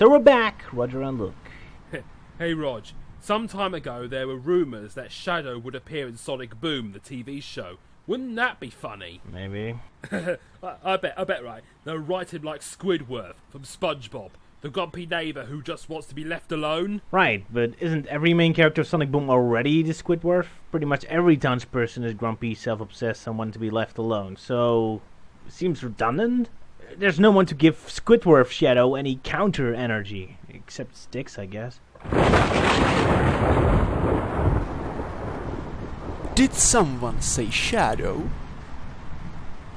So we're back, Roger and Luke. Hey Rog, some time ago there were rumours that Shadow would appear in Sonic Boom, the TV show. Wouldn't that be funny? Maybe. I bet right. They'll write him like Squidward from SpongeBob, the grumpy neighbour who just wants to be left alone. Right, but isn't every main character of Sonic Boom already the Squidward? Pretty much every townsperson is grumpy, self-obsessed, someone to be left alone, so it seems redundant. There's no one to give Squidward Shadow any counter energy, except Styx, I guess. Did someone say Shadow?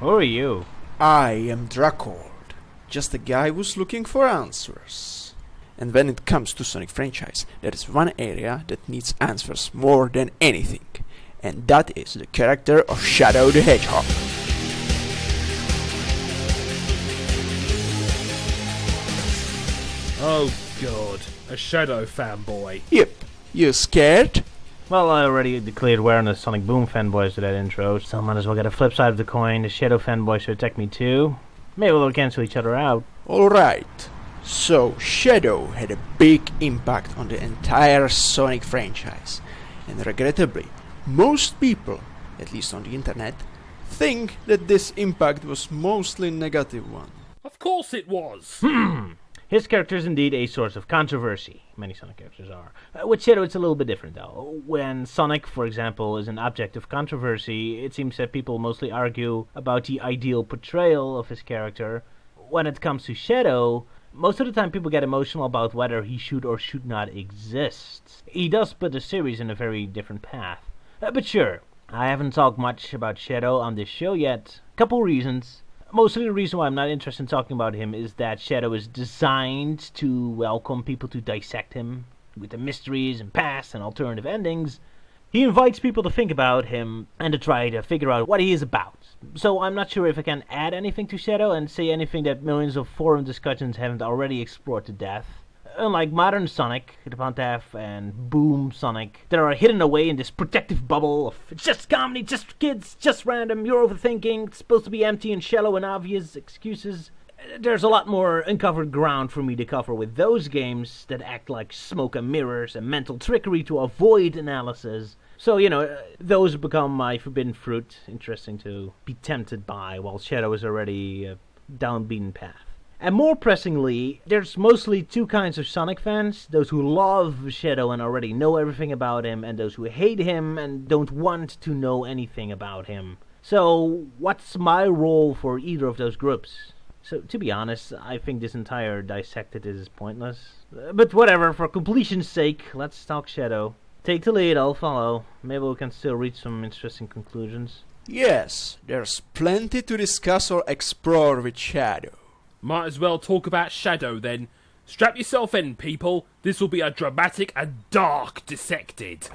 Who are you? I am Dracord, just a guy who's looking for answers. And when it comes to Sonic franchise, there is one area that needs answers more than anything, and that is the character of Shadow the Hedgehog. Oh god, a Shadow fanboy. Yep, you scared? Well, I already declared we're on the Sonic Boom fanboys to that intro, so I might as well get a flip side of the coin. The Shadow fanboys should attack me too. Maybe we'll cancel each other out. Alright, so Shadow had a big impact on the entire Sonic franchise, and regrettably, most people, at least on the internet, think that this impact was mostly negative one. Of course it was. His character is indeed a source of controversy. Many Sonic characters are. With Shadow, it's a little bit different, though. When Sonic, for example, is an object of controversy, it seems that people mostly argue about the ideal portrayal of his character. When it comes to Shadow, most of the time people get emotional about whether he should or should not exist. He does put the series in a very different path. But sure, I haven't talked much about Shadow on this show yet. Couple reasons. Mostly the reason why I'm not interested in talking about him is that Shadow is designed to welcome people to dissect him with the mysteries and past and alternative endings. He invites people to think about him and to try to figure out what he is about. So I'm not sure if I can add anything to Shadow and say anything that millions of forum discussions haven't already explored to death. Unlike modern Sonic, the Pantaf and Boom Sonic, that are hidden away in this protective bubble of it's just comedy, just for kids, just random, you're overthinking, it's supposed to be empty and shallow and obvious excuses. There's a lot more uncovered ground for me to cover with those games that act like smoke and mirrors and mental trickery to avoid analysis. So, those become my forbidden fruit, interesting to be tempted by, while Shadow is already a down-beaten path. And more pressingly, there's mostly two kinds of Sonic fans, those who love Shadow and already know everything about him, and those who hate him and don't want to know anything about him. So, what's my role for either of those groups? So, to be honest, I think this entire Dissected is pointless. But whatever, for completion's sake, let's talk Shadow. Take the lead, I'll follow. Maybe we can still reach some interesting conclusions. Yes, there's plenty to discuss or explore with Shadow. Might as well talk about Shadow then. Strap yourself in, people. This will be a dramatic and dark Dissected.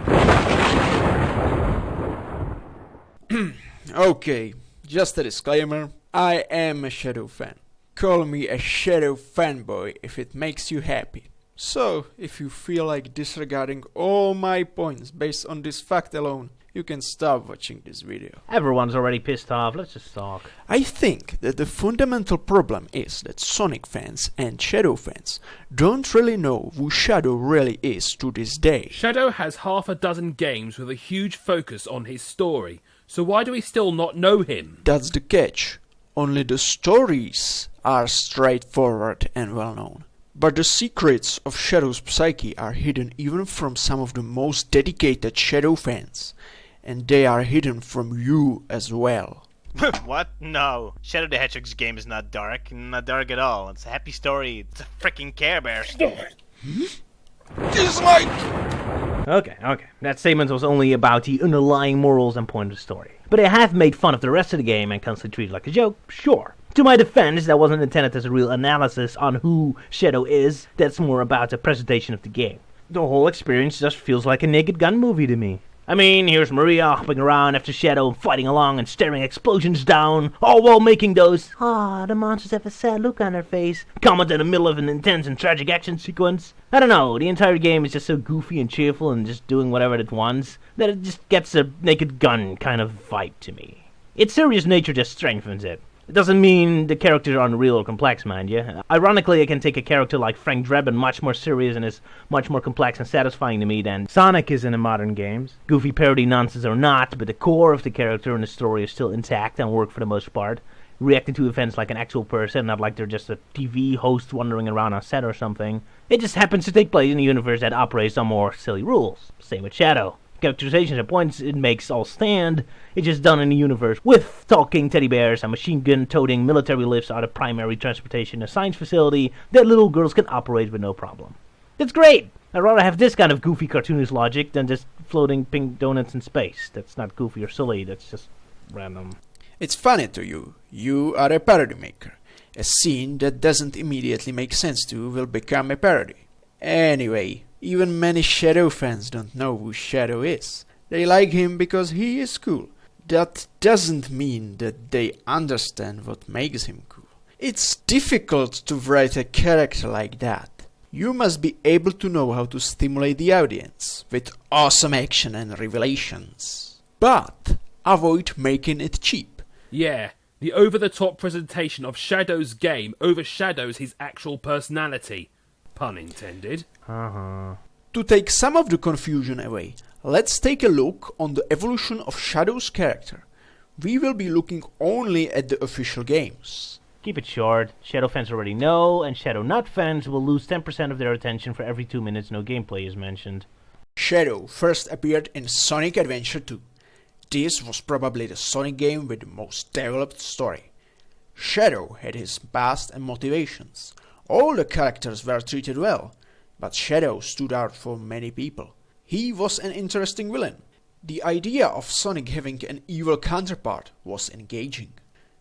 Okay, just a disclaimer. I am a Shadow fan. Call me a Shadow fanboy if it makes you happy. So, if you feel like disregarding all my points based on this fact alone, you can stop watching this video. Everyone's already pissed off, let's just talk. I think that the fundamental problem is that Sonic fans and Shadow fans don't really know who Shadow really is to this day. Shadow has half a dozen games with a huge focus on his story, so why do we still not know him? That's the catch. Only the stories are straightforward and well known. But the secrets of Shadow's psyche are hidden even from some of the most dedicated Shadow fans. And they are hidden from you as well. What? No. Shadow the Hedgehog's game is not dark. Not dark at all. It's a happy story. It's a freaking Care Bear story. Dislike! Okay. That statement was only about the underlying morals and point of the story. But I have made fun of the rest of the game and constantly treated it like a joke, sure. To my defense, that wasn't intended as a real analysis on who Shadow is. That's more about the presentation of the game. The whole experience just feels like a Naked Gun movie to me. I mean, here's Maria hopping around after Shadow, fighting along and staring explosions down, all while making those, the monsters have a sad look on their face, comment in the middle of an intense and tragic action sequence. I don't know, the entire game is just so goofy and cheerful and just doing whatever it wants, that it just gets a Naked Gun kind of vibe to me. Its serious nature just strengthens it. It doesn't mean the characters are unreal or complex, mind you. Ironically, I can take a character like Frank Drebin much more serious and is much more complex and satisfying to me than Sonic is in the modern games. Goofy parody nonsense or not, but the core of the character and the story is still intact and work for the most part. Reacting to events like an actual person, not like they're just a TV host wandering around on set or something. It just happens to take place in a universe that operates on more silly rules. Same with Shadow. Characterizations at points it makes all stand. It's just done in a universe with talking teddy bears and machine gun toting military lifts are the primary transportation in a science facility that little girls can operate with no problem. That's great! I'd rather have this kind of goofy cartoonist logic than just floating pink donuts in space. That's not goofy or silly, that's just random. It's funny to you. You are a parody maker. A scene that doesn't immediately make sense to you will become a parody. Anyway, even many Shadow fans don't know who Shadow is. They like him because he is cool. That doesn't mean that they understand what makes him cool. It's difficult to write a character like that. You must be able to know how to stimulate the audience with awesome action and revelations. But avoid making it cheap. Yeah, the over-the-top presentation of Shadow's game overshadows his actual personality. Pun intended. To take some of the confusion away, let's take a look on the evolution of Shadow's character. We will be looking only at the official games. Keep it short. Shadow fans already know, and Shadow not fans will lose 10% of their attention for every 2 minutes no gameplay is mentioned. Shadow first appeared in Sonic Adventure 2. This was probably the Sonic game with the most developed story. Shadow had his past and motivations. All the characters were treated well, but Shadow stood out for many people. He was an interesting villain. The idea of Sonic having an evil counterpart was engaging.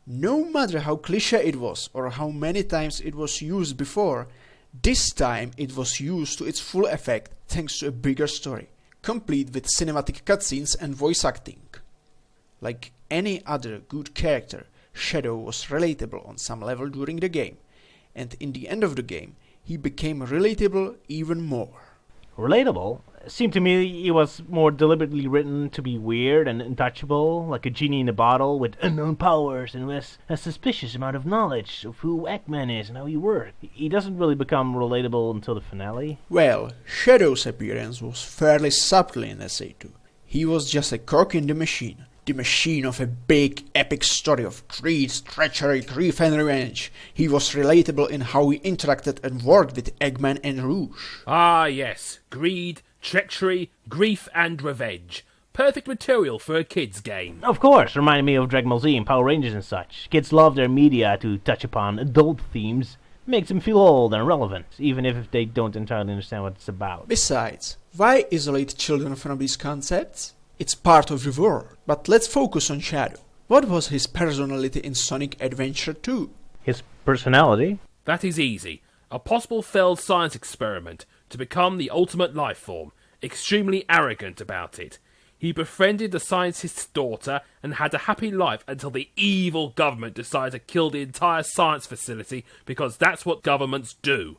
No matter how cliché it was or how many times it was used before, this time it was used to its full effect thanks to a bigger story, complete with cinematic cutscenes and voice acting. Like any other good character, Shadow was relatable on some level during the game, and in the end of the game, he became relatable even more. Relatable? It seemed to me he was more deliberately written to be weird and untouchable, like a genie in a bottle with unknown powers and with a suspicious amount of knowledge of who Eggman is and how he works. He doesn't really become relatable until the finale. Well, Shadow's appearance was fairly subtle in SA2. He was just a cog in the machine of a big epic story of greed, treachery, grief and revenge. He was relatable in how he interacted and worked with Eggman and Rouge. Ah yes, greed, treachery, grief and revenge. Perfect material for a kid's game. Of course, reminded me of Dragon Ball Z and Power Rangers and such. Kids love their media to touch upon adult themes. Makes them feel old and relevant, even if they don't entirely understand what it's about. Besides, why isolate children from these concepts? It's part of the world. But let's focus on Shadow. What was his personality in Sonic Adventure 2? His personality? That is easy. A possible failed science experiment to become the ultimate life form. Extremely arrogant about it. He befriended the scientist's daughter and had a happy life until the evil government decided to kill the entire science facility because that's what governments do.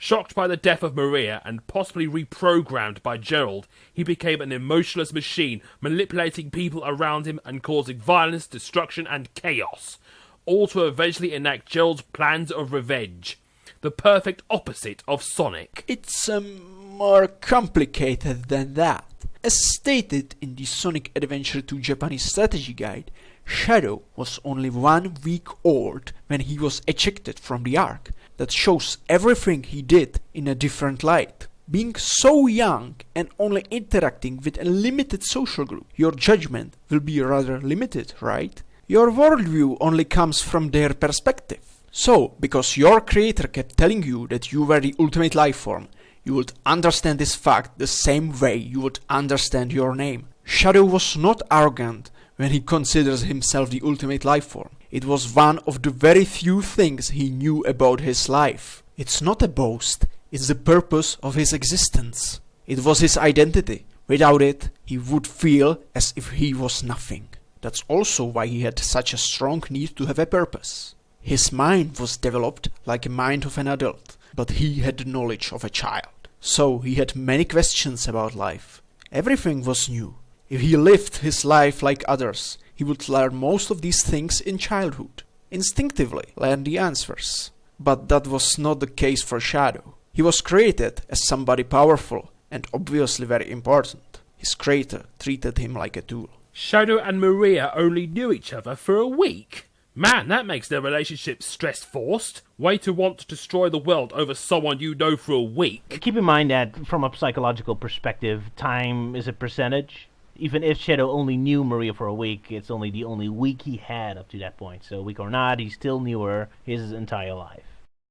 Shocked by the death of Maria and possibly reprogrammed by Gerald, he became an emotionless machine, manipulating people around him and causing violence, destruction and chaos, all to eventually enact Gerald's plans of revenge. The perfect opposite of Sonic. It's more complicated than that. As stated in the Sonic Adventure 2 Japanese strategy guide, Shadow was only 1 week old when he was ejected from the Ark. That shows everything he did in a different light. Being so young and only interacting with a limited social group, your judgment will be rather limited, right? Your worldview only comes from their perspective. So, because your creator kept telling you that you were the ultimate life form, you would understand this fact the same way you would understand your name. Shadow was not arrogant when he considers himself the ultimate life form. It was one of the very few things he knew about his life. It's not a boast, it's the purpose of his existence. It was his identity. Without it, he would feel as if he was nothing. That's also why he had such a strong need to have a purpose. His mind was developed like a mind of an adult, but he had the knowledge of a child. So he had many questions about life. Everything was new. If he lived his life like others, he would learn most of these things in childhood. instinctively learn the answers. But that was not the case for Shadow. He was created as somebody powerful and obviously very important. His creator treated him like a tool. Shadow and Maria only knew each other for a week. Man, that makes their relationship stress-forced. Way to want to destroy the world over someone you know for a week. Keep in mind that, from a psychological perspective, time is a percentage. Even if Shadow only knew Maria for a week, it's only the only week he had up to that point. So, week or not, he still knew her his entire life.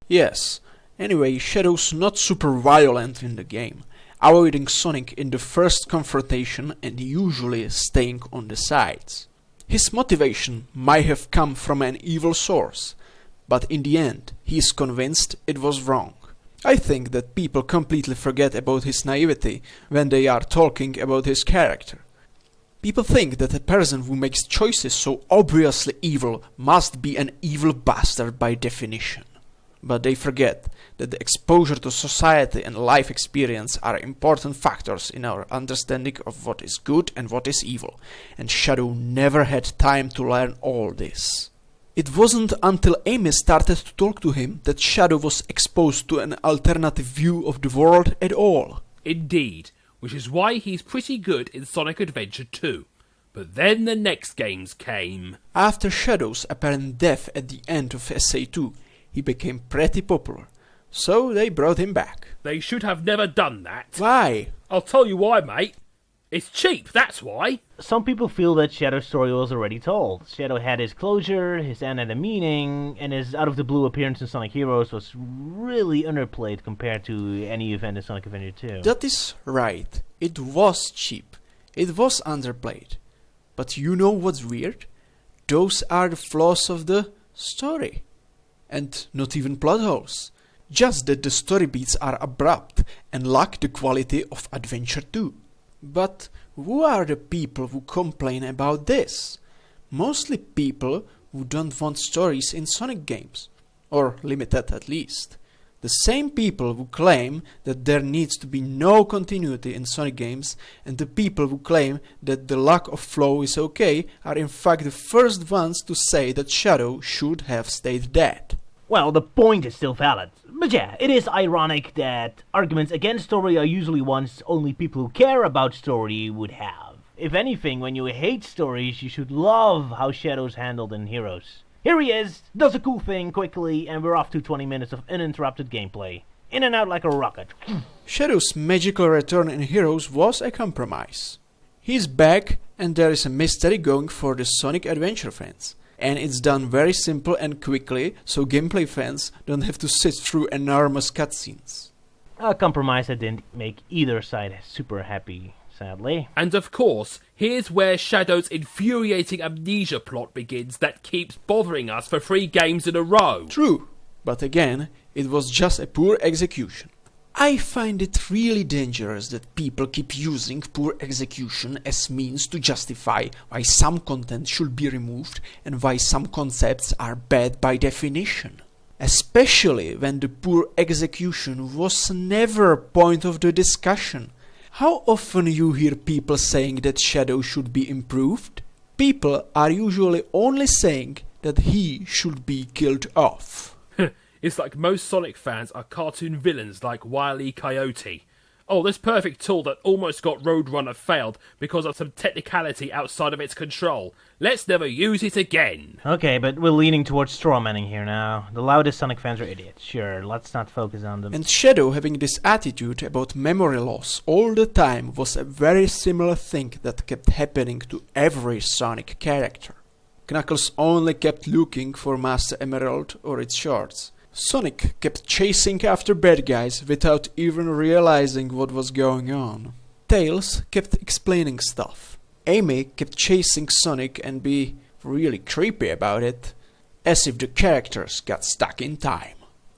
Yes. Anyway, Shadow's not super violent in the game, avoiding Sonic in the first confrontation and usually staying on the sides. His motivation might have come from an evil source, but in the end, he is convinced it was wrong. I think that people completely forget about his naivety when they are talking about his character. People think that a person who makes choices so obviously evil must be an evil bastard by definition. But they forget that the exposure to society and life experience are important factors in our understanding of what is good and what is evil, and Shadow never had time to learn all this. It wasn't until Amy started to talk to him that Shadow was exposed to an alternative view of the world at all. Indeed, which is why he's pretty good in Sonic Adventure 2. But then the next games came. After Shadow's apparent death at the end of SA2, he became pretty popular, so they brought him back. They should have never done that. Why? I'll tell you why, mate. It's cheap, that's why. Some people feel that Shadow's story was already told. Shadow had his closure, his end had a meaning, and his out-of-the-blue appearance in Sonic Heroes was really underplayed compared to any event in Sonic Adventure 2. That is right. It was cheap. It was underplayed. But you know what's weird? Those are the flaws of the story. And not even plot holes. Just that the story beats are abrupt and lack the quality of Adventure 2. But who are the people who complain about this? Mostly people who don't want stories in Sonic games. Or limited at least. The same people who claim that there needs to be no continuity in Sonic games, and the people who claim that the lack of flow is okay are in fact the first ones to say that Shadow should have stayed dead. Well, the point is still valid. But yeah, it is ironic that arguments against story are usually ones only people who care about story would have. If anything, when you hate stories, you should love how Shadow's handled in Heroes. Here he is, does a cool thing quickly, and we're off to 20 minutes of uninterrupted gameplay. In and out like a rocket. Shadow's magical return in Heroes was a compromise. He's back, and there is a mystery going for the Sonic Adventure fans. And it's done very simple and quickly, so gameplay fans don't have to sit through enormous cutscenes. A compromise that didn't make either side super happy, sadly. And of course, here's where Shadow's infuriating amnesia plot begins that keeps bothering us for 3 games in a row. True, but again, it was just a poor execution. I find it really dangerous that people keep using poor execution as means to justify why some content should be removed and why some concepts are bad by definition. Especially when the poor execution was never point of the discussion. How often you hear people saying that Shadow should be improved? People are usually only saying that he should be killed off. It's like most Sonic fans are cartoon villains like Wile E. Coyote. Oh, this perfect tool that almost got Roadrunner failed because of some technicality outside of its control. Let's never use it again. Okay, but we're leaning towards strawmanning here now. The loudest Sonic fans are idiots. Sure, let's not focus on them. And Shadow having this attitude about memory loss all the time was a very similar thing that kept happening to every Sonic character. Knuckles only kept looking for Master Emerald or its shards. Sonic kept chasing after bad guys without even realizing what was going on. Tails kept explaining stuff. Amy kept chasing Sonic and be really creepy about it, as if the characters got stuck in time.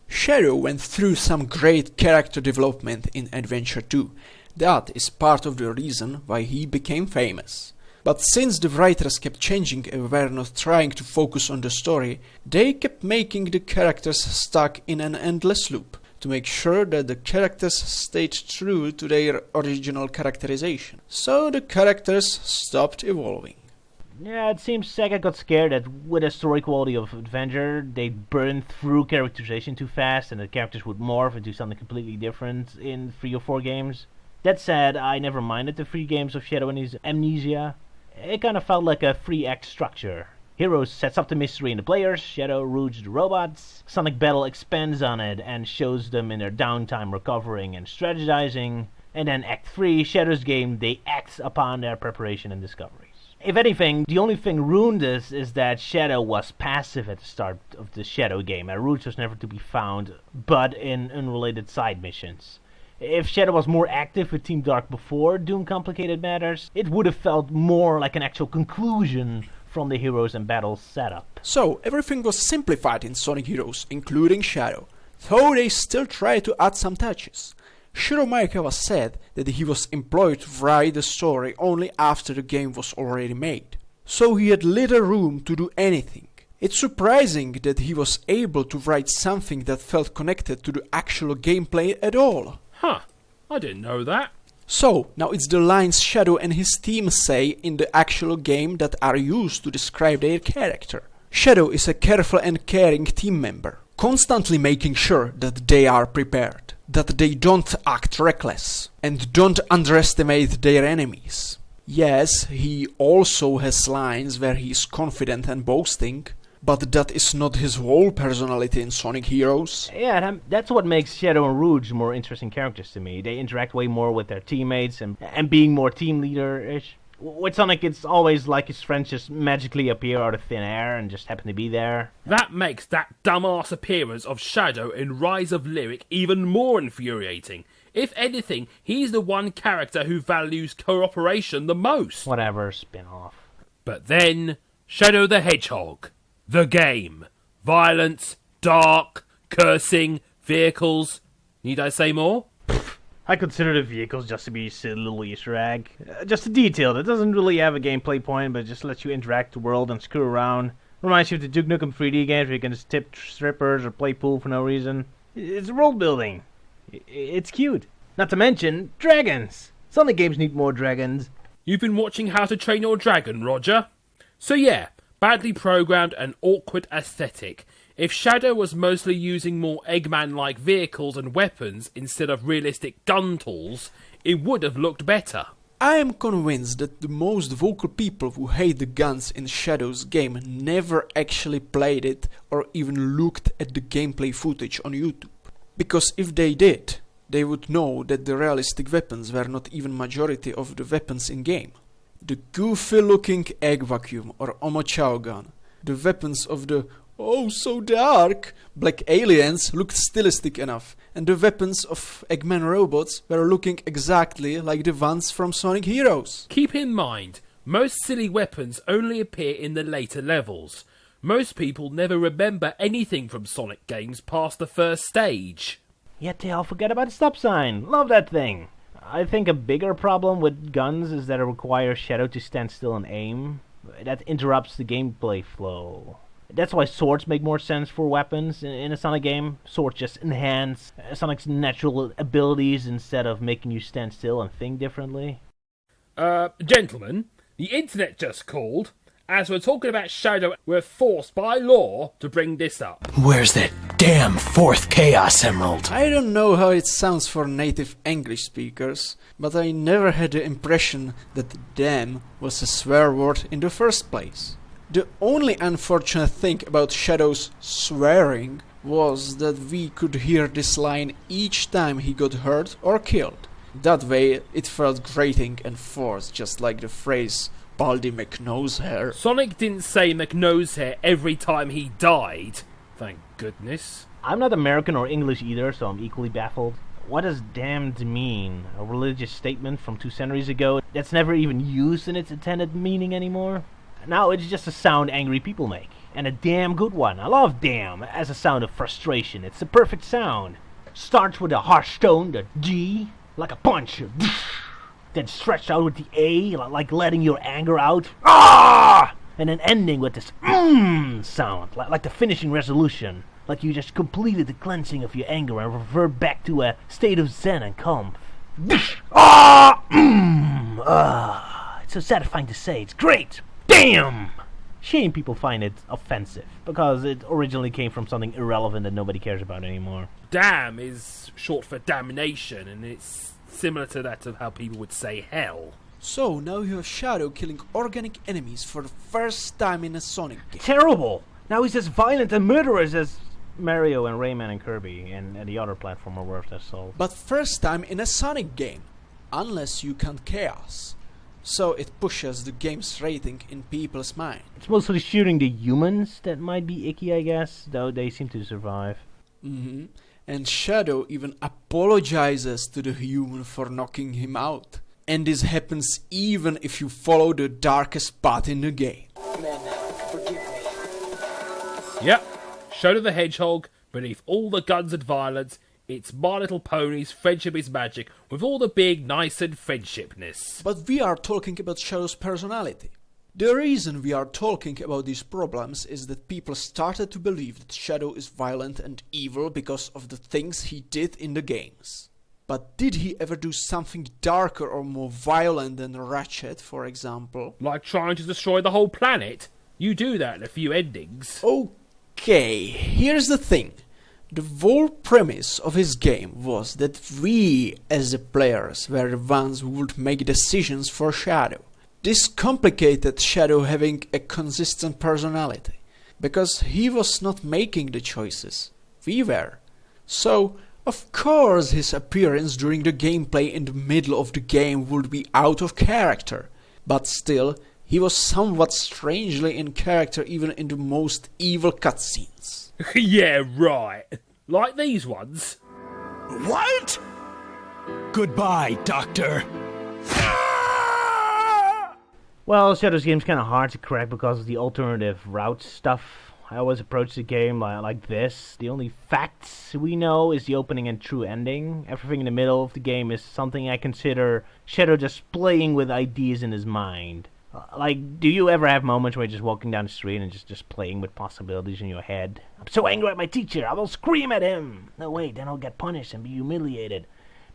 Shadow went through some great character development in Adventure 2. That is part of the reason why he became famous. But since the writers kept changing and were not trying to focus on the story, they kept making the characters stuck in an endless loop to make sure that the characters stayed true to their original characterization. So the characters stopped evolving. Yeah, it seems Sega got scared that with the story quality of Adventure, they'd burn through characterization too fast and the characters would morph and do something completely different in 3 or 4 games. That said, I never minded the 3 games of Shadow and Amnesia. It kind of felt like a 3-act structure. Heroes sets up the mystery in the players, Shadow roots the robots, Sonic Battle expands on it and shows them in their downtime recovering and strategizing, and then Act 3, Shadow's game, they act upon their preparation and discoveries. If anything, the only thing ruined this is that Shadow was passive at the start of the Shadow game, and Roots was never to be found, but in unrelated side missions. If Shadow was more active with Team Dark before Doom Complicated Matters, it would have felt more like an actual conclusion from the Heroes and Battles setup. So, everything was simplified in Sonic Heroes, including Shadow, though they still tried to add some touches. Shiro Maekawa said that he was employed to write the story only after the game was already made, so he had little room to do anything. It's surprising that he was able to write something that felt connected to the actual gameplay at all. Huh, I didn't know that. So, now it's the lines Shadow and his team say in the actual game that are used to describe their character. Shadow is a careful and caring team member, constantly making sure that they are prepared, that they don't act reckless, and don't underestimate their enemies. Yes, he also has lines where he is confident and boasting, but that is not his whole personality in Sonic Heroes. Yeah, that's what makes Shadow and Rouge more interesting characters to me. They interact way more with their teammates and being more team leader-ish. With Sonic, it's always like his friends just magically appear out of thin air and just happen to be there. That makes that dumbass appearance of Shadow in Rise of Lyric even more infuriating. If anything, he's the one character who values cooperation the most. Whatever, spin-off. But then, Shadow the Hedgehog. The game. Violence, dark, cursing, vehicles. Need I say more? I consider the vehicles just to be a silly little Easter egg. Just a detail that doesn't really have a gameplay point, but just lets you interact with the world and screw around. Reminds you of the Duke Nukem 3D games where you can just tip strippers or play pool for no reason. It's world building. It's cute. Not to mention, dragons! Sonic games need more dragons. You've been watching How to Train Your Dragon, Roger? So yeah, badly programmed and awkward aesthetic. If Shadow was mostly using more Eggman-like vehicles and weapons instead of realistic gun tools, it would have looked better. I am convinced that the most vocal people who hate the guns in Shadow's game never actually played it or even looked at the gameplay footage on YouTube. Because if they did, they would know that the realistic weapons were not even majority of the weapons in game. The goofy-looking egg vacuum or Omochao gun, the weapons of the oh so dark black aliens looked stylistic enough, and the weapons of Eggman robots were looking exactly like the ones from Sonic Heroes. Keep in mind, most silly weapons only appear in the later levels. Most people never remember anything from Sonic games past the first stage. Yet they all forget about the stop sign. Love that thing. I think a bigger problem with guns is that it requires Shadow to stand still and aim. That interrupts the gameplay flow. That's why swords make more sense for weapons in a Sonic game. Swords just enhance Sonic's natural abilities instead of making you stand still and think differently. Gentlemen, the internet just called. As we're talking about Shadow, we're forced by law to bring this up. Where's that damn fourth Chaos Emerald? I don't know how it sounds for native English speakers, but I never had the impression that damn was a swear word in the first place. The only unfortunate thing about Shadow's swearing was that we could hear this line each time he got hurt or killed. That way it felt grating and forced, just like the phrase Baldy McNosehair. Sonic didn't say McNosehair every time he died. Thank goodness. I'm not American or English either, so I'm equally baffled. What does damned mean? A religious statement from 2 centuries ago that's never even used in its intended meaning anymore? Now it's just a sound angry people make. And a damn good one. I love damn as a sound of frustration. It's the perfect sound. Starts with a harsh tone, the G, like a punch. Then stretched out with the A, like letting your anger out. Ah! And then ending with this sound, like the finishing resolution. Like you just completed the cleansing of your anger and revert back to a state of zen and calm. Ah! It's so satisfying to say. It's great. Damn! damn! Shame people find it offensive, because it originally came from something irrelevant that nobody cares about anymore. Damn is short for damnation, and it's similar to that of how people would say hell. So now you have Shadow killing organic enemies for the first time in a Sonic game. Terrible! Now he's as violent and murderous as Mario and Rayman and Kirby and the other platformer worth their salt. But first time in a Sonic game, unless you count Chaos. So it pushes the game's rating in people's mind. It's mostly shooting the humans that might be icky, I guess, though they seem to survive. And Shadow even apologizes to the human for knocking him out. And this happens even if you follow the darkest path in the game. Men, forgive me. Yep, Shadow the Hedgehog, beneath all the guns and violence, it's My Little Pony's Friendship is Magic, with all the big, nice and friendshipness. But we are talking about Shadow's personality. The reason we are talking about these problems is that people started to believe that Shadow is violent and evil because of the things he did in the games. But did he ever do something darker or more violent than Ratchet, for example? Like trying to destroy the whole planet? You do that in a few endings. Okay, here's the thing. The whole premise of his game was that we, as the players, were the ones who would make decisions for Shadow. This complicated Shadow having a consistent personality, because he was not making the choices. We were. So, of course his appearance during the gameplay in the middle of the game would be out of character. But still, he was somewhat strangely in character even in the most evil cutscenes. Yeah, right. Like these ones. What? Goodbye, Doctor. Well, Shadow's game's kind of hard to crack because of the alternative route stuff. I always approach the game like this. The only facts we know is the opening and true ending. Everything in the middle of the game is something I consider Shadow just playing with ideas in his mind. Like, do you ever have moments where you're just walking down the street and just playing with possibilities in your head? I'm so angry at my teacher, I will scream at him! No, wait, then I'll get punished and be humiliated.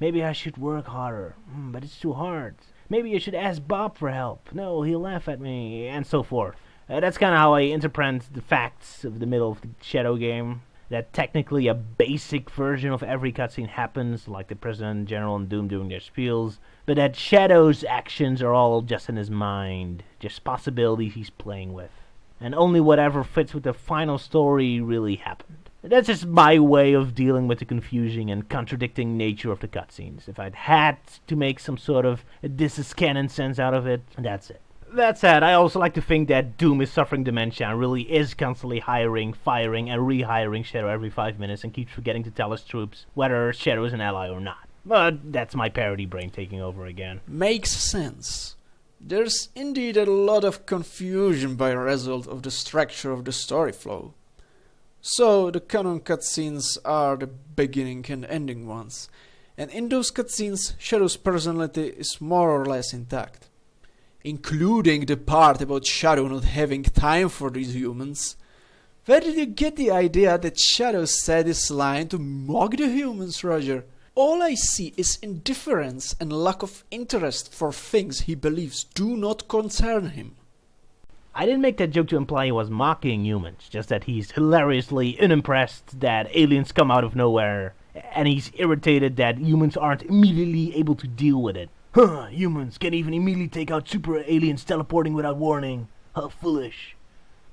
Maybe I should work harder, but it's too hard. Maybe I should ask Bob for help. No, he'll laugh at me, and so forth. That's kind of how I interpret the facts of the middle of the Shadow game. That technically a basic version of every cutscene happens, like the President General and Doom doing their spiels, but that Shadow's actions are all just in his mind, just possibilities he's playing with, and only whatever fits with the final story really happened. That's just my way of dealing with the confusing and contradicting nature of the cutscenes. If I'd had to make some sort of this is canon sense out of it, that's it. That said, I also like to think that Doom is suffering dementia and really is constantly hiring, firing, and rehiring Shadow every 5 minutes and keeps forgetting to tell his troops whether Shadow is an ally or not. But that's my parody brain taking over again. Makes sense. There's indeed a lot of confusion by result of the structure of the story flow. So, the canon cutscenes are the beginning and ending ones, and in those cutscenes, Shadow's personality is more or less intact. Including the part about Shadow not having time for these humans. Where did you get the idea that Shadow said this line to mock the humans, Roger? All I see is indifference and lack of interest for things he believes do not concern him. I didn't make that joke to imply he was mocking humans, just that he's hilariously unimpressed that aliens come out of nowhere, and he's irritated that humans aren't immediately able to deal with it. Huh, humans can't even immediately take out super aliens teleporting without warning. How foolish.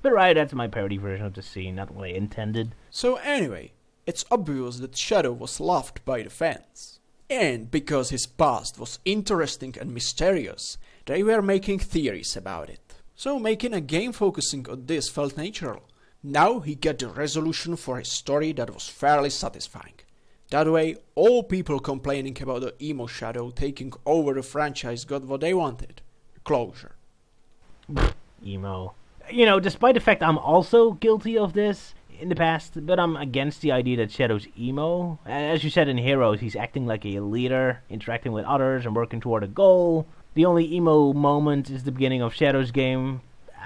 But right, that's my parody version of the scene, not what I intended. So anyway, it's obvious that Shadow was loved by the fans. And because his past was interesting and mysterious, they were making theories about it. So making a game focusing on this felt natural. Now he got the resolution for his story that was fairly satisfying. That way, all people complaining about the emo Shadow taking over the franchise got what they wanted. Closure. Emo. You know, despite the fact I'm also guilty of this in the past, but I'm against the idea that Shadow's emo. As you said in Heroes, he's acting like a leader, interacting with others and working toward a goal. The only emo moment is the beginning of Shadow's game.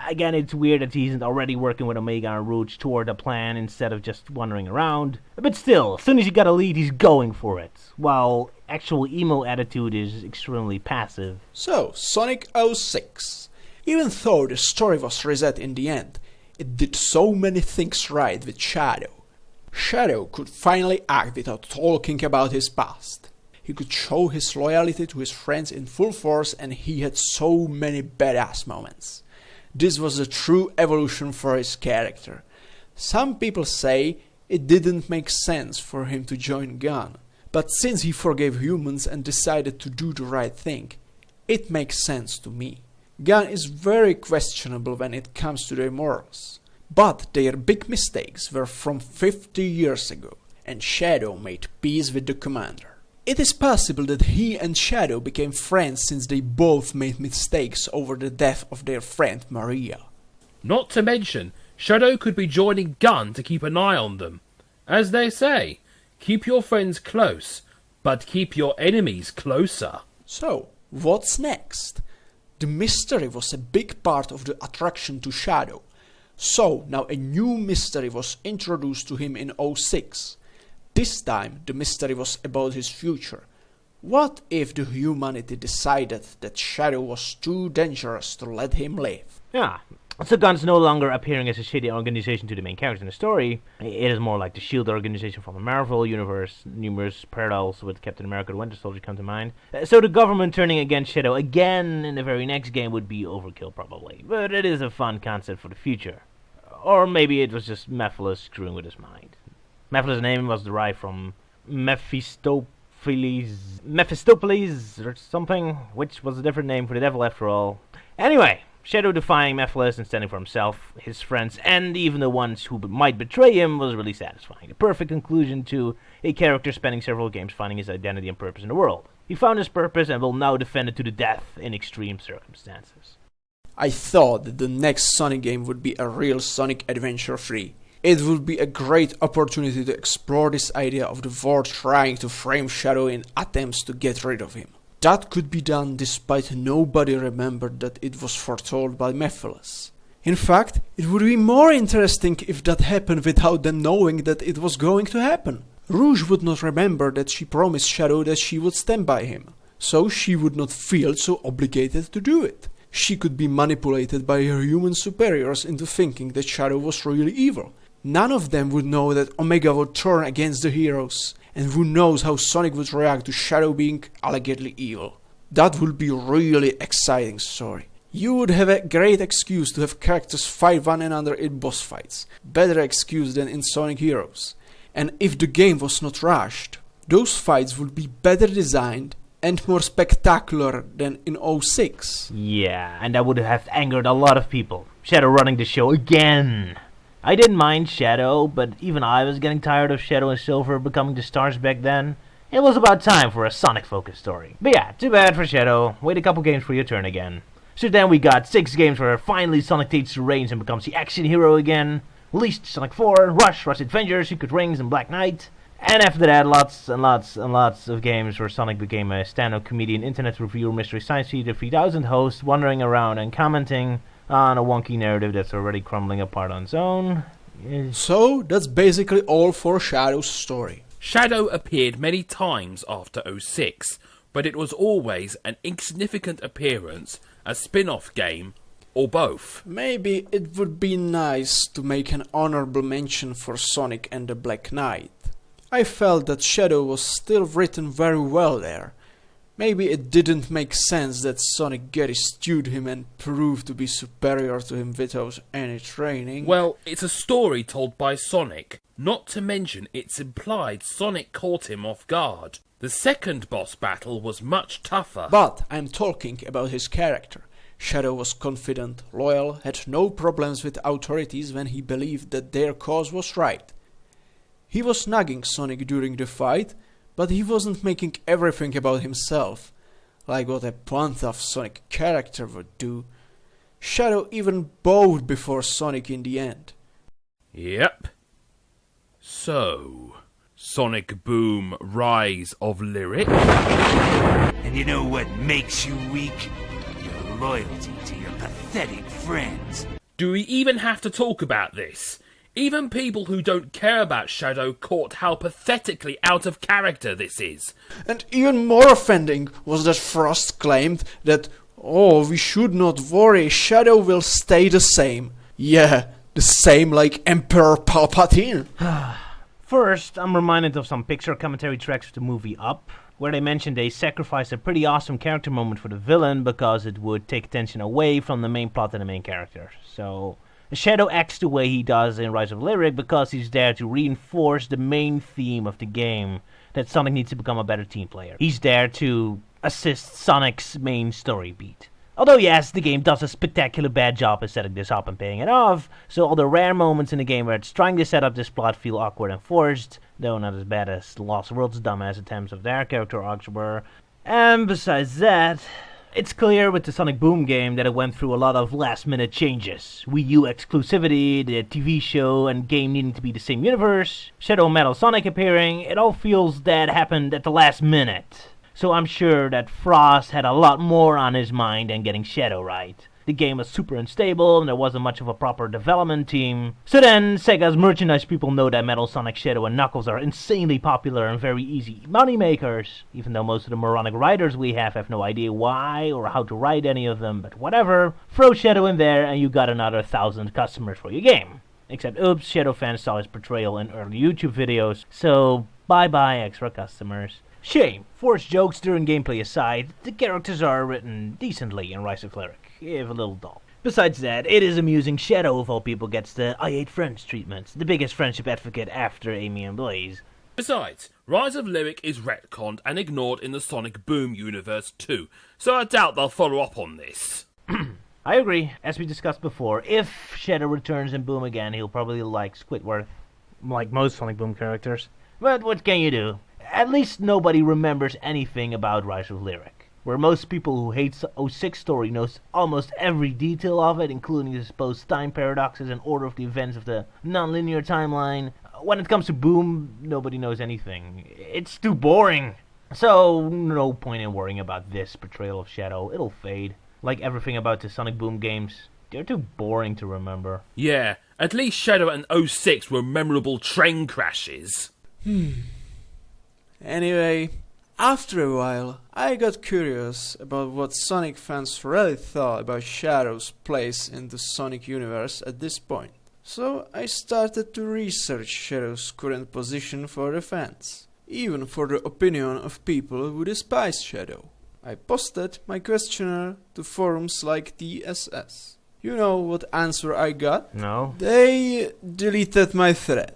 Again, it's weird that he isn't already working with Omega and Rouge toward a plan instead of just wandering around. But still, as soon as he got a lead, he's going for it. While actual emo attitude is extremely passive. So, Sonic 06. Even though the story was reset in the end, it did so many things right with Shadow. Shadow could finally act without talking about his past. He could show his loyalty to his friends in full force, and he had so many badass moments. This was a true evolution for his character. Some people say it didn't make sense for him to join Gun, but since he forgave humans and decided to do the right thing, it makes sense to me. Gun is very questionable when it comes to their morals, but their big mistakes were from 50 years ago, and Shadow made peace with the commander. It is possible that he and Shadow became friends since they both made mistakes over the death of their friend Maria. Not to mention, Shadow could be joining Gun to keep an eye on them. As they say, keep your friends close, but keep your enemies closer. So, what's next? The mystery was a big part of the attraction to Shadow. So, now a new mystery was introduced to him in 06. This time, the mystery was about his future. What if the humanity decided that Shadow was too dangerous to let him live? Yeah, so Gun's no longer appearing as a shitty organization to the main characters in the story. It is more like the S.H.I.E.L.D. organization from the Marvel universe. Numerous parallels with Captain America and Winter Soldier come to mind. So the government turning against Shadow again in the very next game would be overkill probably. But it is a fun concept for the future. Or maybe it was just Mephiles screwing with his mind. Mephiles' name was derived from Mephistopheles or something, which was a different name for the devil after all. Anyway, Shadow defying Mephiles and standing for himself, his friends, and even the ones who might betray him was really satisfying. A perfect conclusion to a character spending several games finding his identity and purpose in the world. He found his purpose and will now defend it to the death in extreme circumstances. I thought that the next Sonic game would be a real Sonic Adventure 3. It would be a great opportunity to explore this idea of the world trying to frame Shadow in attempts to get rid of him. That could be done despite nobody remembered that it was foretold by Mephiles. In fact, it would be more interesting if that happened without them knowing that it was going to happen. Rouge would not remember that she promised Shadow that she would stand by him, so she would not feel so obligated to do it. She could be manipulated by her human superiors into thinking that Shadow was really evil. None of them would know that Omega would turn against the heroes, and who knows how Sonic would react to Shadow being allegedly evil. That would be a really exciting story. You would have a great excuse to have characters fight one another in boss fights. Better excuse than in Sonic Heroes. And if the game was not rushed, those fights would be better designed and more spectacular than in 06. Yeah, and that would have angered a lot of people. Shadow running the show again. I didn't mind Shadow, but even I was getting tired of Shadow and Silver becoming the stars back then. It was about time for a Sonic-focused story. But yeah, too bad for Shadow. Wait a couple games for your turn again. So then we got 6 games where finally Sonic takes the reins and becomes the action hero again. Released Sonic 4, Rush Adventure, Secret Rings, and Black Knight. And after that, lots and lots of games where Sonic became a stand-up comedian, internet reviewer, Mystery Science Theater 3000 host, wandering around and commenting on a wonky narrative that's already crumbling apart on its own. So, that's basically all for Shadow's story. Shadow appeared many times after 06, but it was always an insignificant appearance, a spin-off game, or both. Maybe it would be nice to make an honorable mention for Sonic and the Black Knight. I felt that Shadow was still written very well there. Maybe it didn't make sense that Sonic Gary stewed him and proved to be superior to him without any training. Well, it's a story told by Sonic. Not to mention it's implied Sonic caught him off guard. The second boss battle was much tougher. But I'm talking about his character. Shadow was confident, loyal, had no problems with authorities when he believed that their cause was right. He was nagging Sonic during the fight, but he wasn't making everything about himself, like what a one-off Sonic character would do. Shadow even bowed before Sonic in the end. Yep. So, Sonic Boom Rise of Lyric? And you know what makes you weak? Your loyalty to your pathetic friends. Do we even have to talk about this? Even people who don't care about Shadow caught how pathetically out of character this is. And even more offending was that Frost claimed that Oh, we should not worry, Shadow will stay the same. Yeah, the same like Emperor Palpatine. First, I'm reminded of some Pixar commentary tracks for the movie Up, where they mentioned they sacrificed a pretty awesome character moment for the villain because it would take attention away from the main plot and the main character. So, Shadow acts the way he does in Rise of Lyric because he's there to reinforce the main theme of the game, that Sonic needs to become a better team player. He's there to assist Sonic's main story beat. Although yes, the game does a spectacular bad job of setting this up and paying it off, so all the rare moments in the game where it's trying to set up this plot feel awkward and forced, though not as bad as Lost World's dumbass attempts of their character arcs were. And besides that, it's clear with the Sonic Boom game that it went through a lot of last-minute changes. Wii U exclusivity, the TV show and game needing to be the same universe, Shadow Metal Sonic appearing, it all feels that happened at the last minute. So I'm sure that Frost had a lot more on his mind than getting Shadow right. The game was super unstable and there wasn't much of a proper development team. So then, Sega's merchandise people know that Metal Sonic, Shadow and Knuckles are insanely popular and very easy money makers, even though most of the moronic writers we have no idea why or how to write any of them, but whatever. Throw Shadow in there and you got another 1,000 customers for your game. Except, oops, Shadow fans saw his portrayal in early YouTube videos, so bye-bye extra customers. Shame. Forced jokes during gameplay aside, the characters are written decently in Rise of Lyric, if a little dull. Besides that, it is amusing Shadow of all people gets the I hate friends treatment, the biggest friendship advocate after Amy and Blaze. Besides, Rise of Lyric is retconned and ignored in the Sonic Boom universe too, so I doubt they'll follow up on this. I agree. As we discussed before, if Shadow returns in Boom again, he'll probably like Squidward, like most Sonic Boom characters. But what can you do? At least nobody remembers anything about Rise of Lyric, where most people who hate 06 story knows almost every detail of it, including the supposed time paradoxes and order of the events of the non-linear timeline. When it comes to Boom, nobody knows anything. It's too boring. So, no point in worrying about this portrayal of Shadow. It'll fade. Like everything about the Sonic Boom games, they're too boring to remember. Yeah, at least Shadow and 06 were memorable train crashes. Anyway, after a while, I got curious about what Sonic fans really thought about Shadow's place in the Sonic universe at this point. So I started to research Shadow's current position for the fans, even for the opinion of people who despise Shadow. I posted my questionnaire to forums like DSS. You know what answer I got? No. They deleted my thread.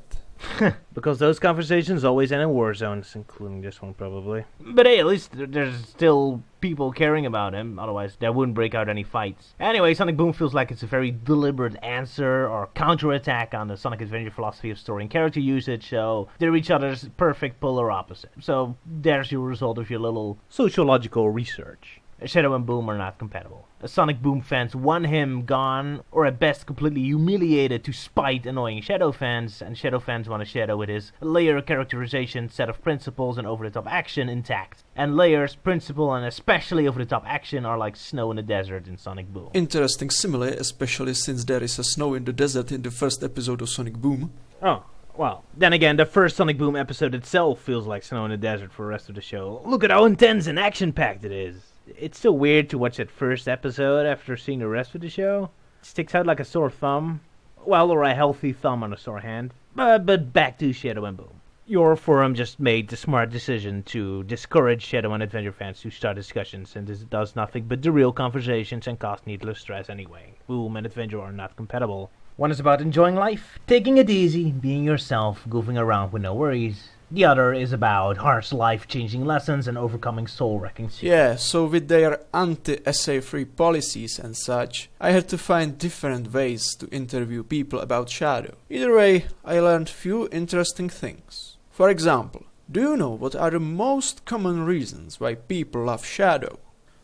Because those conversations always end in war zones, including this one probably. But hey, at least there's still people caring about him, otherwise there wouldn't break out any fights. Anyway, Sonic Boom feels like it's a very deliberate answer or counterattack on the Sonic Adventure philosophy of story and character usage, so they're each other's perfect polar opposite. So there's your result of your little sociological research. Shadow and Boom are not compatible. Sonic Boom fans want him gone, or at best completely humiliated to spite annoying Shadow fans, and Shadow fans want a Shadow with his layer characterization, set of principles, and over-the-top action intact. And layers, principle, and especially over-the-top action are like snow in the desert in Sonic Boom. Interesting simile, especially since there is a snow in the desert in the first episode of Sonic Boom. Oh, well, then again, the first Sonic Boom episode itself feels like snow in the desert for the rest of the show. Look at how intense and action-packed it is. It's still weird to watch that first episode after seeing the rest of the show. It sticks out like a sore thumb. Well, or a healthy thumb on a sore hand. But back to Shadow and Boom. Your forum just made the smart decision to discourage Shadow and Adventure fans to start discussions, and this does nothing but derail conversations and cause needless stress anyway. Boom and Adventure are not compatible. One is about enjoying life, taking it easy, being yourself, goofing around with no worries. The other is about harsh life-changing lessons and overcoming soul-wrecking secrets. Yeah, so with their anti-essay-free policies and such, I had to find different ways to interview people about Shadow. Either way, I learned few interesting things. For example, do you know what are the most common reasons why people love Shadow?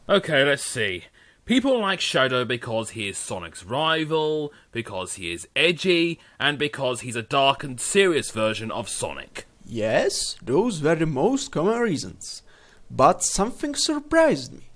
Okay, let's see. People like Shadow because he is Sonic's rival, because he is edgy, and because he's a dark and serious version of Sonic. Yes, those were the most common reasons. But something surprised me.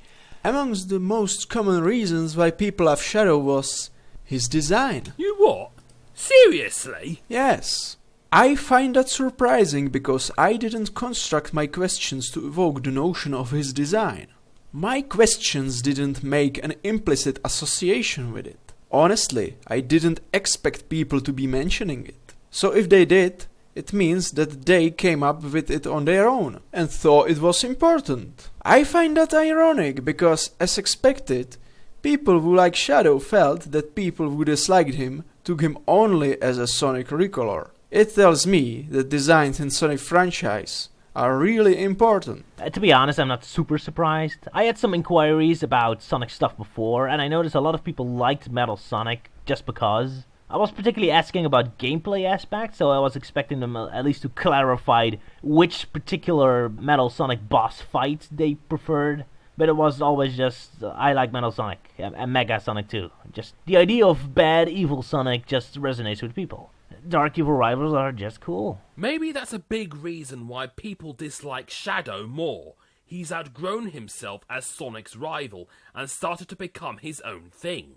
Amongst the most common reasons why people love Shadow was his design. You what? Seriously? Yes. I find that surprising because I didn't construct my questions to evoke the notion of his design. My questions didn't make an implicit association with it. Honestly, I didn't expect people to be mentioning it. So if they did, it means that they came up with it on their own and thought it was important. I find that ironic because, as expected, people who like Shadow felt that people who disliked him took him only as a Sonic recolor. It tells me that designs in Sonic franchise are really important. To be honest, I'm not super surprised. I had some inquiries about Sonic stuff before, and I noticed a lot of people liked Metal Sonic just because. I was particularly asking about gameplay aspects, so I was expecting them at least to clarify which particular Metal Sonic boss fight they preferred. But it was always just, I like Metal Sonic, and Mega Sonic too. Just the idea of bad, evil Sonic just resonates with people. Dark evil rivals are just cool. Maybe that's a big reason why people dislike Shadow more. He's outgrown himself as Sonic's rival and started to become his own thing.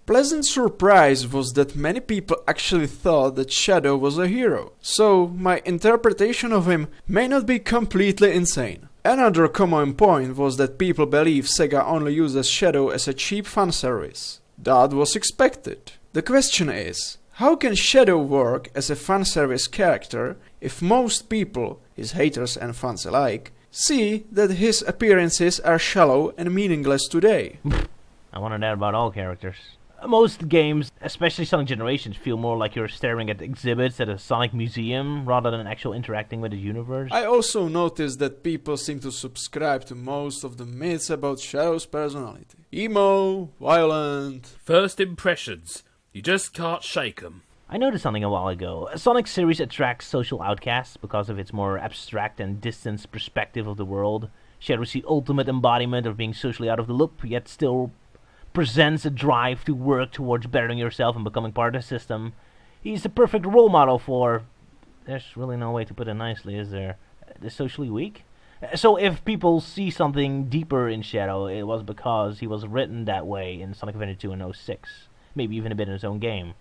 Pleasant surprise was that many people actually thought that Shadow was a hero, so my interpretation of him may not be completely insane. Another common point was that people believe Sega only uses Shadow as a cheap fanservice. That was expected. The question is, how can Shadow work as a fanservice character if most people, his haters and fans alike, see that his appearances are shallow and meaningless today? I wonder that about all characters. Most games, especially Sonic Generations, feel more like you're staring at exhibits at a Sonic museum rather than actually interacting with the universe. I also noticed that people seem to subscribe to most of the myths about Shadow's personality. Emo, violent... First impressions. You just can't shake 'em. I noticed something a while ago. Sonic's series attracts social outcasts because of its more abstract and distant perspective of the world. Shadow's the ultimate embodiment of being socially out of the loop, yet still presents a drive to work towards bettering yourself and becoming part of the system. He's the perfect role model for... There's really no way to put it nicely, is there? The socially weak? So if people see something deeper in Shadow, it was because he was written that way in Sonic Adventure 2 in 06. Maybe even a bit in his own game.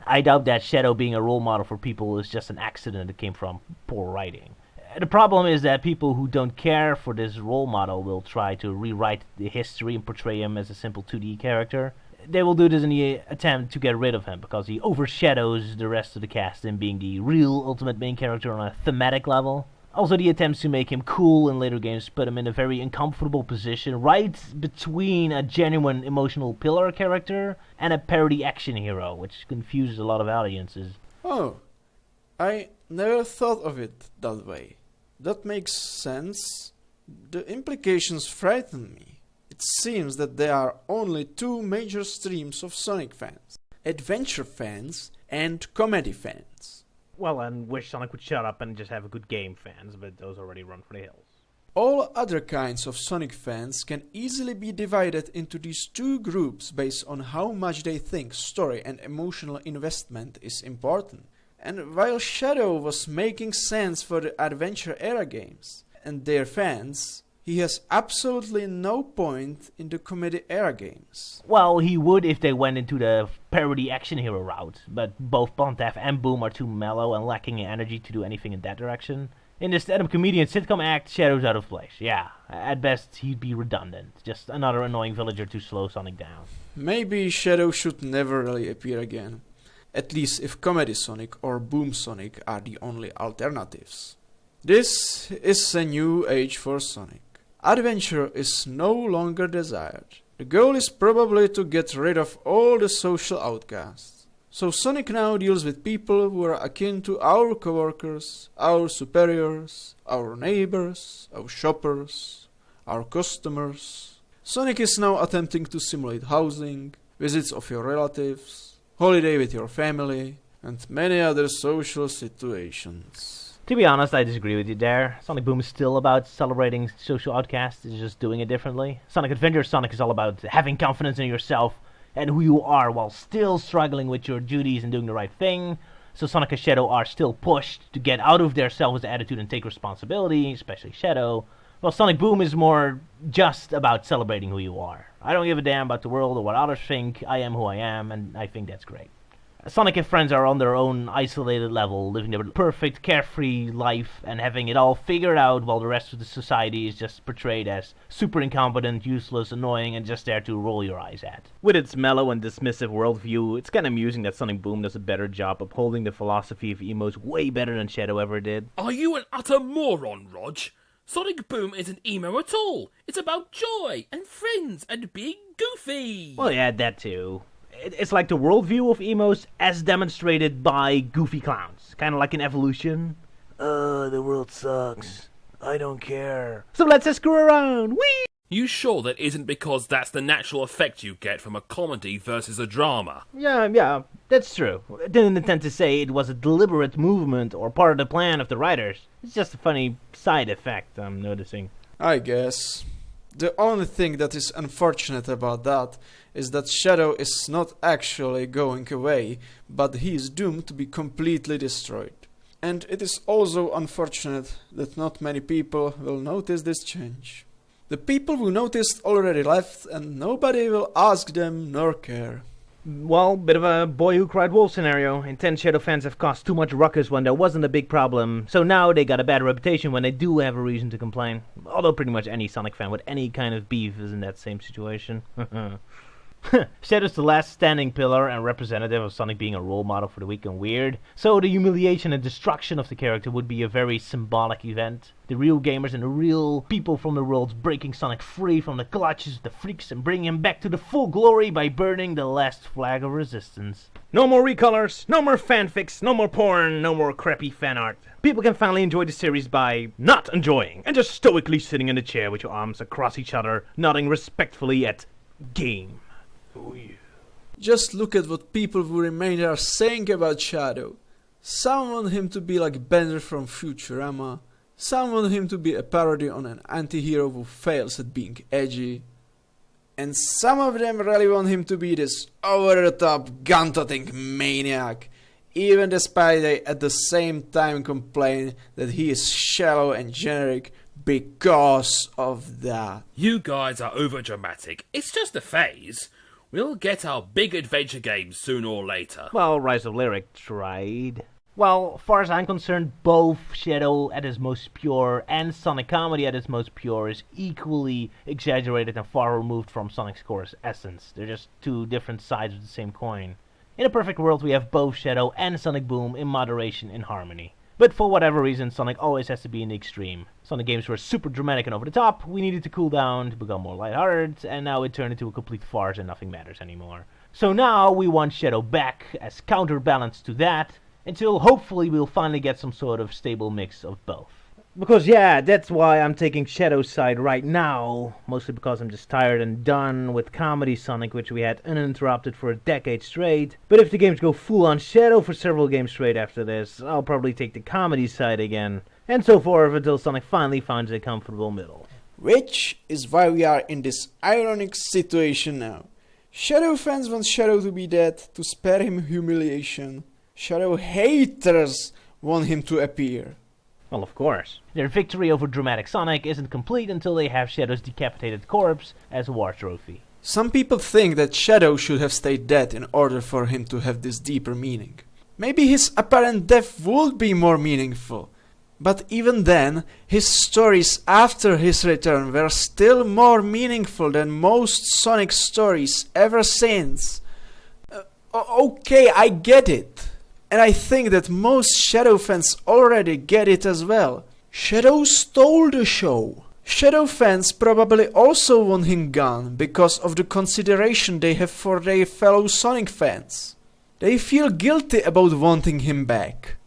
I doubt that Shadow being a role model for people is just an accident that came from poor writing. The problem is that people who don't care for this role model will try to rewrite the history and portray him as a simple 2D character. They will do this in the attempt to get rid of him because he overshadows the rest of the cast in being the real ultimate main character on a thematic level. Also, the attempts to make him cool in later games put him in a very uncomfortable position right between a genuine emotional pillar character and a parody action hero, which confuses a lot of audiences. Oh, I never thought of it that way. That makes sense. The implications frighten me. It seems that there are only two major streams of Sonic fans: adventure fans and comedy fans. Well, and wish Sonic would shut up and just have a good game fans, but those already run for the hills. All other kinds of Sonic fans can easily be divided into these two groups based on how much they think story and emotional investment is important. And while Shadow was making sense for the adventure era games and their fans, he has absolutely no point in the comedy era games. Well, he would if they went into the parody action hero route, but both Pontef and Boom are too mellow and lacking in energy to do anything in that direction. In the stand-up comedian sitcom act, Shadow's out of place. Yeah, at best he'd be redundant. Just another annoying villager to slow Sonic down. Maybe Shadow should never really appear again. At least if Comedy Sonic or Boom Sonic are the only alternatives. This is a new age for Sonic. Adventure is no longer desired. The goal is probably to get rid of all the social outcasts. So Sonic now deals with people who are akin to our coworkers, our superiors, our neighbors, our shoppers, our customers. Sonic is now attempting to simulate housing, visits of your relatives, holiday with your family, and many other social situations. To be honest, I disagree with you there. Sonic Boom is still about celebrating social outcasts, it's just doing it differently. Sonic Adventure Sonic is all about having confidence in yourself and who you are while still struggling with your duties and doing the right thing. So Sonic and Shadow are still pushed to get out of their selfish attitude and take responsibility, especially Shadow. While Sonic Boom is more just about celebrating who you are. I don't give a damn about the world or what others think. I am who I am, and I think that's great. Sonic and friends are on their own isolated level, living their perfect, carefree life and having it all figured out, while the rest of the society is just portrayed as super incompetent, useless, annoying, and just there to roll your eyes at. With its mellow and dismissive worldview, it's kind of amusing that Sonic Boom does a better job upholding the philosophy of emos way better than Shadow ever did. Are you an utter moron, Rog? Sonic Boom isn't emo at all. It's about joy and friends and being goofy. Well, yeah, that too. It's like the worldview of emos as demonstrated by goofy clowns. Kind of like an evolution. The world sucks. I don't care. So let's just screw around. Whee! You sure that isn't because that's the natural effect you get from a comedy versus a drama? Yeah, that's true. I didn't intend to say it was a deliberate movement or part of the plan of the writers. It's just a funny side effect I'm noticing. I guess. The only thing that is unfortunate about that is that Shadow is not actually going away, but he is doomed to be completely destroyed. And it is also unfortunate that not many people will notice this change. The people who noticed already left, and nobody will ask them nor care. Well, bit of a boy who cried wolf scenario. Intense Shadow fans have caused too much ruckus when there wasn't a big problem, so now they got a bad reputation when they do have a reason to complain. Although pretty much any Sonic fan with any kind of beef is in that same situation. Shadow's the last standing pillar and representative of Sonic being a role model for the weak and weird, so the humiliation and destruction of the character would be a very symbolic event. The real gamers and the real people from the worlds breaking Sonic free from the clutches of the freaks and bringing him back to the full glory by burning the last flag of resistance. No more recolors, no more fanfics, no more porn, no more crappy fan art. People can finally enjoy the series by not enjoying and just stoically sitting in a chair with your arms across each other, nodding respectfully at game. Oh yeah. Just look at what people who remain are saying about Shadow. Some want him to be like Bender from Futurama. Some want him to be a parody on an anti-hero who fails at being edgy. And some of them really want him to be this over-the-top gun-toting maniac, even despite they at the same time complain that he is shallow and generic because of that. You guys are overdramatic. It's just a phase. We'll get our big adventure games sooner or later. Well, Rise of Lyric tried. Well, far as I'm concerned, both Shadow at its most pure and Sonic Comedy at its most pure is equally exaggerated and far removed from Sonic's core essence. They're just two different sides of the same coin. In a perfect world, we have both Shadow and Sonic Boom in moderation and harmony. But for whatever reason, Sonic always has to be in the extreme. Sonic games were super dramatic and over the top, we needed to cool down to become more lighthearted, and now it turned into a complete farce and nothing matters anymore. So now we want Shadow back as counterbalance to that, until hopefully we'll finally get some sort of stable mix of both. Because yeah, that's why I'm taking Shadow's side right now, mostly because I'm just tired and done with comedy Sonic, which we had uninterrupted for a decade straight. But if the games go full on Shadow for several games straight after this, I'll probably take the comedy side again, and so forth until Sonic finally finds a comfortable middle. Which is why we are in this ironic situation now. Shadow fans want Shadow to be dead, to spare him humiliation. Shadow haters want him to appear. Well, of course. Their victory over dramatic Sonic isn't complete until they have Shadow's decapitated corpse as a war trophy. Some people think that Shadow should have stayed dead in order for him to have this deeper meaning. Maybe his apparent death would be more meaningful. But even then, his stories after his return were still more meaningful than most Sonic stories ever since. Okay, I get it. And I think that most Shadow fans already get it as well. Shadow stole the show. Shadow fans probably also want him gone because of the consideration they have for their fellow Sonic fans. They feel guilty about wanting him back.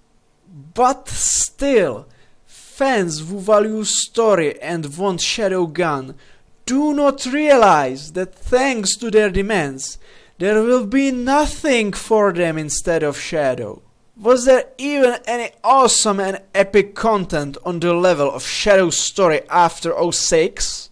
But still, fans who value story and want Shadow gone do not realize that thanks to their demands, there will be nothing for them instead of Shadow. Was there even any awesome and epic content on the level of Shadow's story after 06?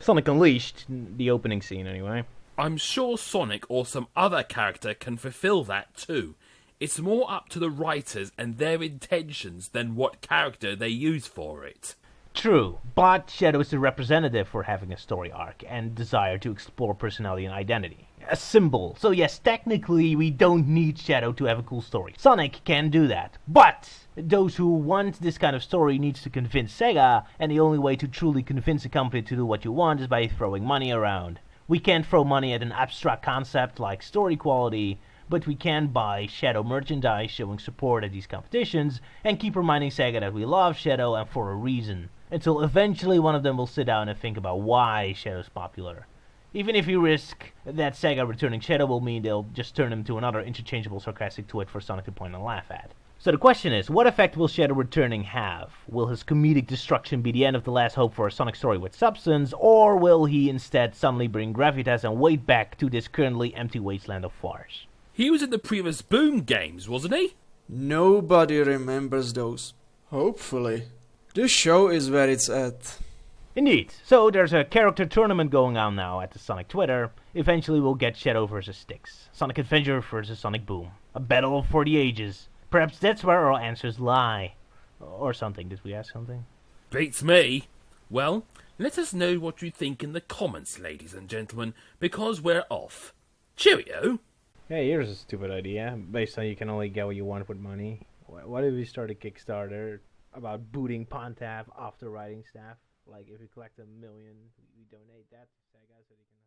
Sonic Unleashed, the opening scene anyway. I'm sure Sonic or some other character can fulfill that too. It's more up to the writers and their intentions than what character they use for it. True, but Shadow is the representative for having a story arc and desire to explore personality and identity. A symbol. So yes, technically we don't need Shadow to have a cool story. Sonic can do that. But those who want this kind of story needs to convince Sega, and the only way to truly convince a company to do what you want is by throwing money around. We can't throw money at an abstract concept like story quality, but we can buy Shadow merchandise showing support at these competitions and keep reminding Sega that we love Shadow and for a reason, until eventually one of them will sit down and think about why Shadow's popular. Even if you risk that Sega returning Shadow will mean they'll just turn him to another interchangeable sarcastic twit for Sonic to point and laugh at. So the question is, what effect will Shadow returning have? Will his comedic destruction be the end of the last hope for a Sonic story with substance, or will he instead suddenly bring gravitas and weight back to this currently empty wasteland of farce? He was in the previous Boom games, wasn't he? Nobody remembers those. Hopefully. This show is where it's at. Indeed. So there's a character tournament going on now at the Sonic Twitter. Eventually we'll get Shadow vs. Styx. Sonic Adventure vs. Sonic Boom. A battle for the ages. Perhaps that's where our answers lie. Or something. Did we ask something? Beats me. Well, let us know what you think in the comments, ladies and gentlemen, because we're off. Cheerio! Hey, here's a stupid idea. Based on you can only get what you want with money. What if we start a Kickstarter about booting Pontav off the writing staff? Like, if we collect 1 million, we donate that to Sega so they can